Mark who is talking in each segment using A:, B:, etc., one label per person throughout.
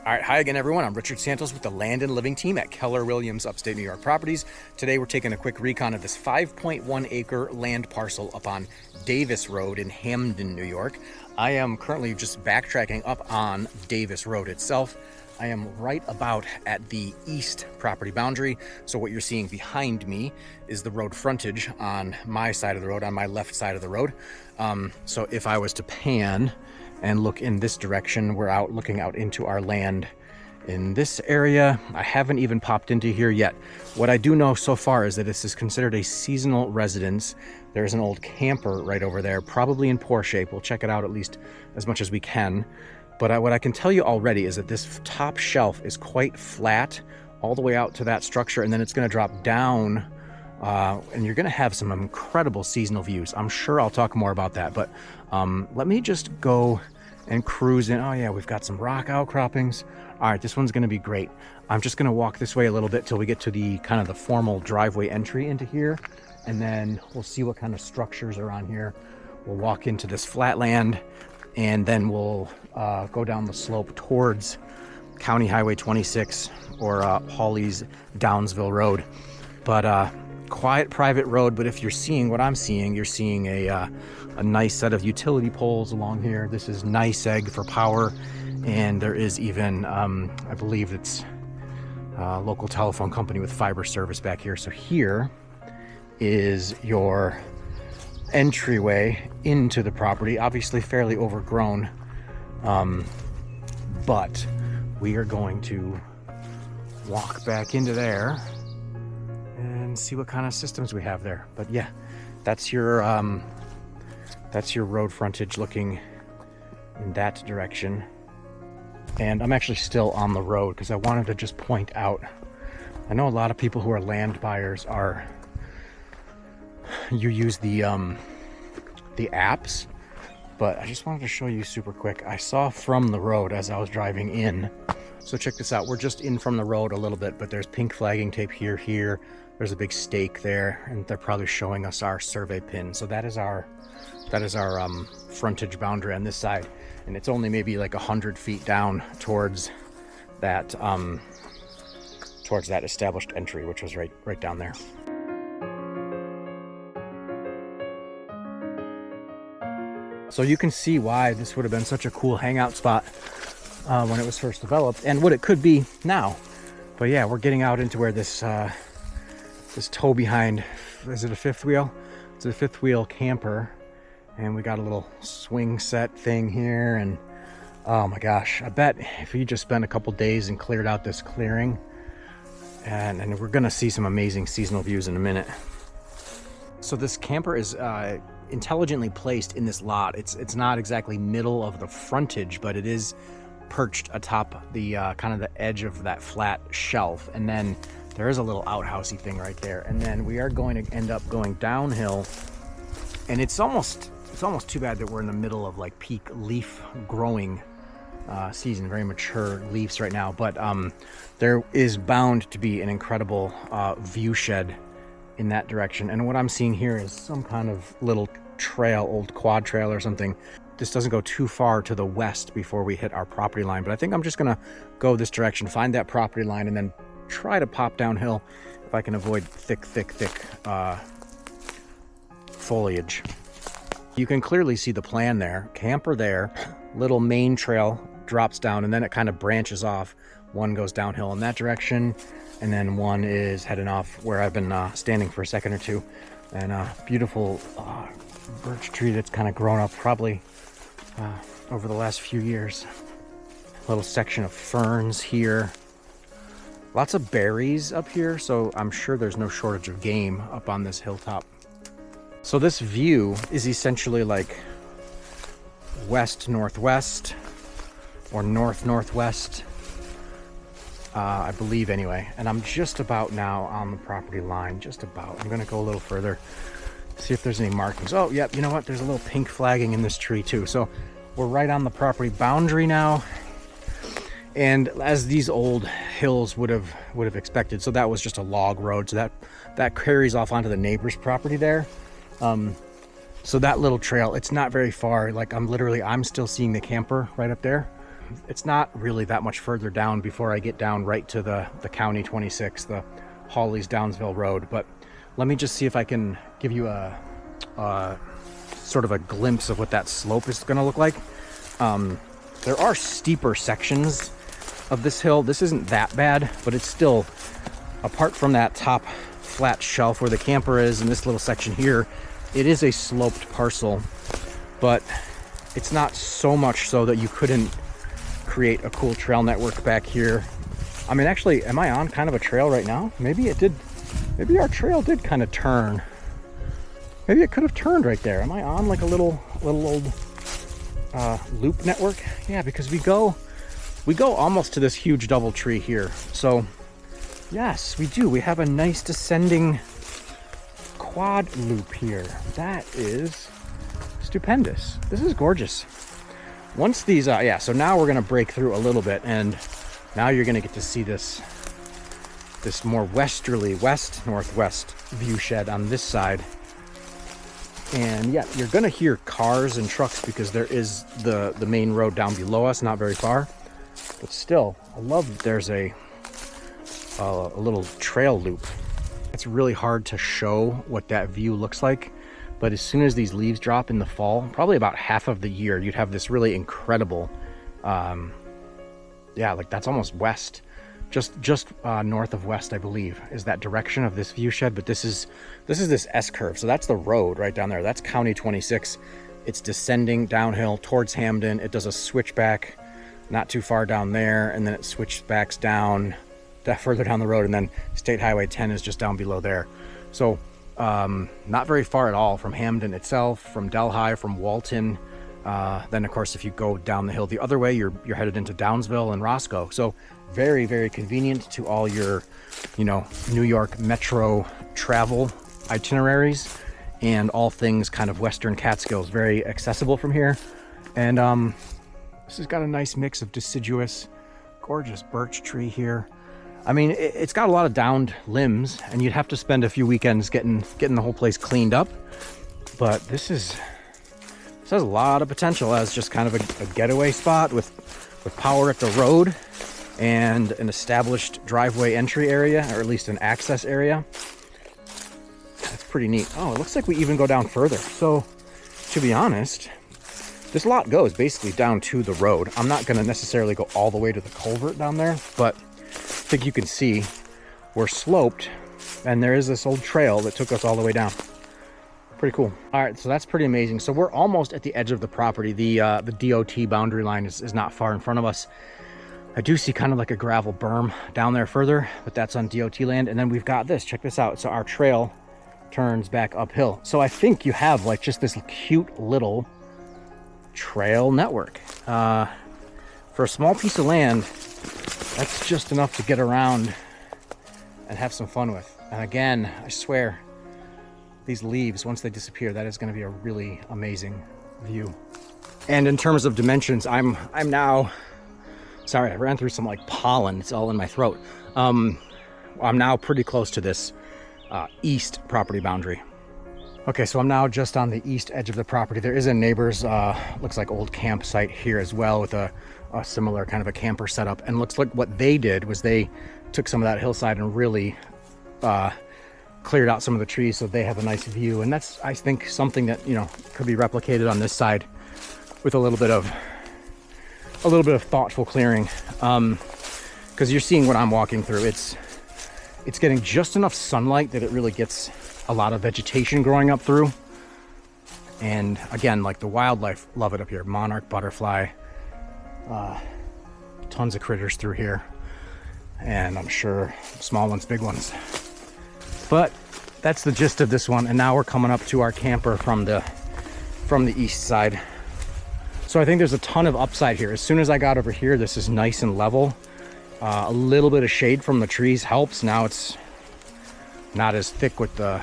A: All right, hi again, everyone. I'm Richard Santos with the Land and Living team at Keller Williams Upstate New York Properties. Today, we're taking a quick recon of this 5.1 acre land parcel up on Davis Road in Hamden, New York. I am currently just backtracking up on Davis Road itself. I am right about at the east property boundary. So what you're seeing behind me is the road frontage on my side of the road, on my left side of the road. So if I was to pan and look in this direction, we're out looking out into our land in this area. I haven't even popped into here yet. What I do know so far is that this is considered a seasonal residence. There's an old camper right over there, probably in poor shape. We'll check it out at least as much as we can. But what I can tell you already is that this top shelf is quite flat all the way out to that structure, and then it's going to drop down, and you're going to have some incredible seasonal views. I'm sure I'll talk more about that, but let me just go and cruise in. Oh yeah, we've got some rock outcroppings. All right, this one's going to be great. I'm just going to walk this way a little bit till we get to the kind of the formal driveway entry into here, and then we'll see what kind of structures are on here. We'll walk into this flat land, and then we'll go down the slope towards County Highway 26 or Hawley's Downsville Road. But quiet private road, but if you're seeing what I'm seeing, you're seeing a nice set of utility poles along here. This is nice egg for power, and there is even I believe it's a local telephone company with fiber service back here. So here is your entryway into the property, obviously fairly overgrown, but we are going to walk back into there and see what kind of systems we have there. But yeah, that's your road frontage looking in that direction. And I'm actually still on the road because I wanted to just point out, I know a lot of people who are land buyers you use the apps, but I just wanted to show you super quick. I saw from the road as I was driving in. So check this out. We're just in from the road a little bit, but there's pink flagging tape here. There's a big stake there, and they're probably showing us our survey pin. So that is our frontage boundary on this side, and it's only maybe like 100 feet down towards that established entry, which was right down there. So you can see why this would have been such a cool hangout spot when it was first developed, and what it could be now. But yeah, we're getting out into where this tow behind, is it a fifth wheel? It's a fifth wheel camper, and we got a little swing set thing here. And oh my gosh, I bet if you just spent a couple days and cleared out this clearing, and we're gonna see some amazing seasonal views in a minute. So this camper is intelligently placed in this lot. It's not exactly middle of the frontage, but it is perched atop the kind of the edge of that flat shelf, and then there is a little outhousey thing right there, and then we are going to end up going downhill, and it's almost too bad that we're in the middle of like peak leaf growing season, very mature leaves right now, but there is bound to be an incredible view shed in that direction. And what I'm seeing here is some kind of little trail, old quad trail or something. This doesn't go too far to the west before we hit our property line, but I think I'm just gonna go this direction, find that property line, and then try to pop downhill if I can avoid thick foliage. You can clearly see the plan there. Camper there, little main trail drops down, and then it kind of branches off. One goes downhill in that direction, and then one is heading off where I've been standing for a second or two. And a beautiful birch tree that's kind of grown up probably over the last few years. A little section of ferns here. Lots of berries up here, so I'm sure there's no shortage of game up on this hilltop. So this view is essentially like west-northwest or north-northwest, I believe anyway. And I'm just about now on the property line, just about. I'm gonna go a little further, see if there's any markings. Oh, yep, you know what? There's a little pink flagging in this tree too. So we're right on the property boundary now. And as these old hills would have expected, so that was just a log road, so that carries off onto the neighbor's property there. So that little trail, it's not very far. Like I'm still seeing the camper right up there. it's not really that much further down before I get down right to the County 26, the Hawley's Downsville Road. But let me just see if I can give you a sort of a glimpse of what that slope is going to look like. There are steeper sections of this hill. This isn't that bad, but it's still, apart from that top flat shelf where the camper is and this little section here, it is a sloped parcel, but it's not so much so that you couldn't create a cool trail network back here. I mean, actually, am I on kind of a trail right now? Maybe it did. Maybe our trail did kind of turn. Maybe it could have turned right there. Am I on like a little old loop network? Yeah, because we go almost to this huge double tree here. So yes, we do. We have a nice descending quad loop here. That is stupendous. This is gorgeous. Once these yeah, so now we're gonna break through a little bit, and now you're gonna get to see this more westerly, west northwest view shed on this side. And yeah, you're gonna hear cars and trucks because there is the main road down below us, not very far. But still, I love that there's a little trail loop. It's really hard to show what that view looks like, but as soon as these leaves drop in the fall, probably about half of the year, you'd have this really incredible, yeah, like that's almost west, just north of west, I believe, is that direction of this view shed. But this is this S curve, so that's the road right down there. That's County 26. It's descending downhill towards Hamden. It does a switchback not too far down there, and then it switchbacks down further down the road, and then State Highway 10 is just down below there. So not very far at all from Hamden itself, from Delhi, from Walton. Then of course, if you go down the hill the other way, you're headed into Downsville and Roscoe. So very, very convenient to all your, New York metro travel itineraries, and all things kind of Western Catskills, very accessible from here. And this has got a nice mix of deciduous, gorgeous birch tree here. I mean, it's got a lot of downed limbs, and you'd have to spend a few weekends getting the whole place cleaned up. But this has a lot of potential as just kind of a getaway spot with power at the road and an established driveway entry area, or at least an access area. That's pretty neat. Oh, it looks like we even go down further. So, to be honest, this lot goes basically down to the road. I'm not going to necessarily go all the way to the culvert down there, but I think you can see we're sloped, and there is this old trail that took us all the way down. Pretty cool. All right, so that's pretty amazing. So we're almost at the edge of the property. The DOT boundary line is not far in front of us. I do see kind of like a gravel berm down there further, but that's on DOT land. And then we've got this, check this out. So our trail turns back uphill. So I think you have like just this cute little trail network. For a small piece of land, that's just enough to get around and have some fun with. And again, I swear, these leaves, once they disappear, that is going to be a really amazing view. And in terms of dimensions, I'm now, sorry, I ran through some like pollen. It's all in my throat. I'm now pretty close to this east property boundary. Okay, so I'm now just on the east edge of the property. There is a neighbor's, looks like old campsite here as well, with a similar kind of a camper setup. And looks like what they did was they took some of that hillside and really cleared out some of the trees so they have a nice view. And that's, I think, something that, could be replicated on this side with a little bit of thoughtful clearing. Because you're seeing what I'm walking through. It's getting just enough sunlight that it really gets a lot of vegetation growing up through. And again, like the wildlife love it up here. Monarch butterfly, tons of critters through here, and I'm sure small ones, big ones. But that's the gist of this one. And now we're coming up to our camper from the east side. So I think there's a ton of upside here. As soon as I got over here, this is nice and level. A little bit of shade from the trees helps. Now it's not as thick with the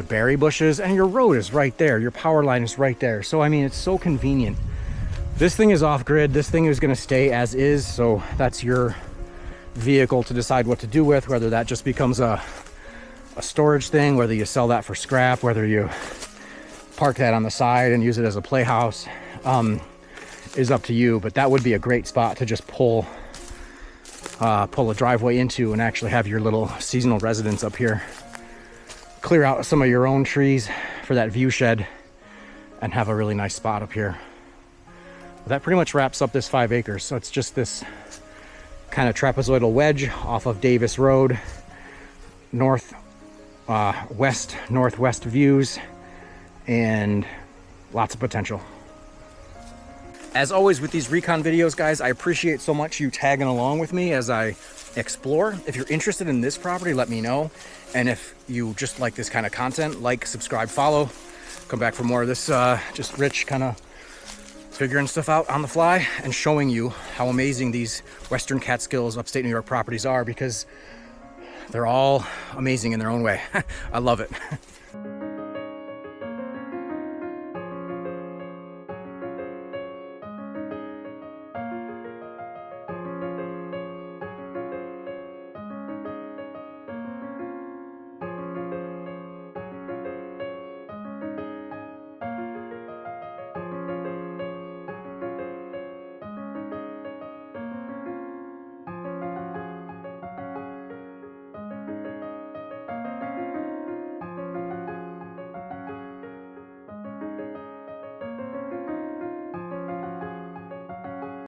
A: berry bushes, and your road is right there. Your power line is right there. So, I mean, it's so convenient. This thing is off grid. This thing is going to stay as is. So that's your vehicle to decide what to do with, whether that just becomes a storage thing, whether you sell that for scrap, whether you park that on the side and use it as a playhouse. is up to you, but that would be a great spot to just pull a driveway into and actually have your little seasonal residence up here. Clear out some of your own trees for that view shed and have a really nice spot up here. That pretty much wraps up this 5 acres. So it's just this kind of trapezoidal wedge off of Davis Road, northwest views, and lots of potential. As always with these Recon videos, guys, I appreciate so much you tagging along with me as I explore. If you're interested in this property, let me know. And if you just like this kind of content, like, subscribe, follow. Come back for more of this, just Rich kind of figuring stuff out on the fly and showing you how amazing these Western Catskills, upstate New York properties are, because they're all amazing in their own way. I love it.